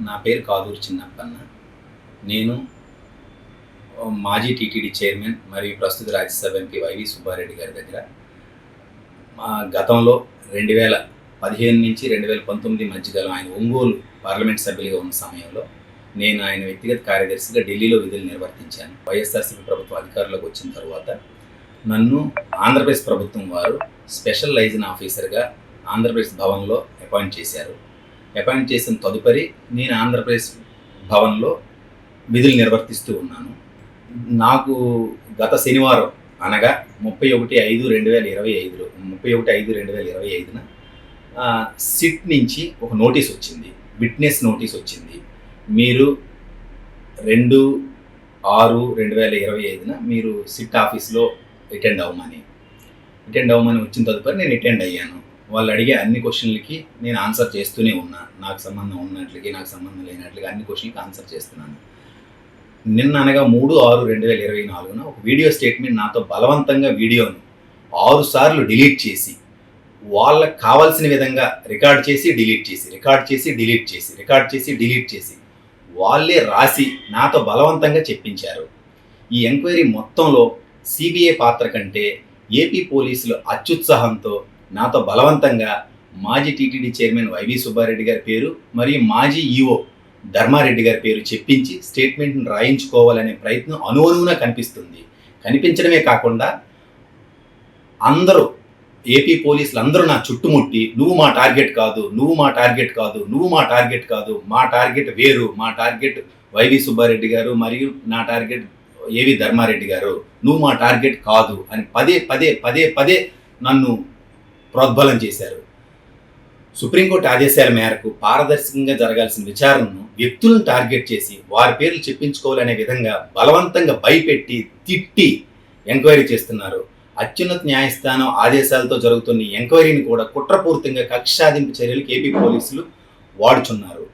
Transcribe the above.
నా పేరు కాదూరు చిన్నప్పన్న. నేను మాజీ టీటీడీ చైర్మన్ మరియు ప్రస్తుత రాజ్యసభ ఎంపీ వైవి సుబ్బారెడ్డి గారి దగ్గర గతంలో 2015 నుంచి 2019 మధ్యకాలం ఆయన ఒంగోలు పార్లమెంట్ సభ్యులుగా ఉన్న సమయంలో నేను ఆయన వ్యక్తిగత కార్యదర్శిగా ఢిల్లీలో విధులు నిర్వర్తించాను. వైఎస్ఆర్సీపీ ప్రభుత్వం అధికారంలోకి వచ్చిన తర్వాత నన్ను ఆంధ్రప్రదేశ్ ప్రభుత్వం వారు స్పెషల్ లైజన్ ఆఫీసర్గా ఆంధ్రప్రదేశ్ భవన్లో అపాయింట్ చేశారు. అపాయింట్ చేసిన తదుపరి నేను ఆంధ్రప్రదేశ్ భవన్లో విధులు నిర్వర్తిస్తూ ఉన్నాను. నాకు గత శనివారం అనగా 31/5/2025 సిట్ నుంచి ఒక నోటీస్ వచ్చింది, విట్నెస్ నోటీస్ వచ్చింది. మీరు 2/6/2025 మీరు సిట్ ఆఫీస్లో అటెండ్ అవ్వమని వచ్చిన తదుపరి నేను అటెండ్ అయ్యాను. వాళ్ళు అడిగే అన్ని క్వశ్చన్లకి నేను ఆన్సర్ చేస్తూనే ఉన్నా. నాకు సంబంధం ఉన్నట్లకి నాకు సంబంధం లేనట్లుగా అన్ని క్వశ్చన్లకి ఆన్సర్ చేస్తున్నాను. నిన్న అనగా 3/6/2024 ఒక వీడియో స్టేట్మెంట్ నాతో బలవంతంగా వీడియోను 6 సార్లు డిలీట్ చేసి వాళ్ళకి కావాల్సిన విధంగా రికార్డ్ చేసి డిలీట్ చేసి వాళ్ళే రాసి నాతో బలవంతంగా చెప్పించారు. ఈ ఎంక్వైరీ మొత్తంలో సిబిఐ పాత్ర కంటే ఏపీ పోలీసులు అత్యుత్సాహంతో నాతో బలవంతంగా మాజీ టీటీడీ చైర్మన్ వైవి సుబ్బారెడ్డి గారి పేరు మరియు మాజీ ఈఓ ధర్మారెడ్డి గారి పేరు చెప్పించి స్టేట్మెంట్ను రాయించుకోవాలనే ప్రయత్నం అనువనువునా కనిపిస్తుంది. కనిపించడమే కాకుండా అందరూ ఏపీ పోలీసులు అందరూ నా చుట్టుముట్టి నువ్వు మా టార్గెట్ కాదు, మా టార్గెట్ వేరు, మా టార్గెట్ వైవి సుబ్బారెడ్డి గారు మరియు నా టార్గెట్ ఏవి ధర్మారెడ్డి గారు, నువ్వు మా టార్గెట్ కాదు అని పదే నన్ను ప్రోద్బలం చేశారు. సుప్రీంకోర్టు ఆదేశాల మేరకు పారదర్శకంగా జరగాల్సిన విచారణను వ్యక్తులను టార్గెట్ చేసి వారి పేర్లు చెప్పించుకోవాలనే విధంగా బలవంతంగా భయపెట్టి తిట్టి ఎంక్వైరీ చేస్తున్నారు. అత్యున్నత న్యాయస్థానం ఆదేశాలతో జరుగుతున్న ఈ ఎంక్వైరీని కూడా కుట్రపూరితంగా కక్ష సాధింపు చర్యలకు ఏపీ పోలీసులు వాడుచున్నారు.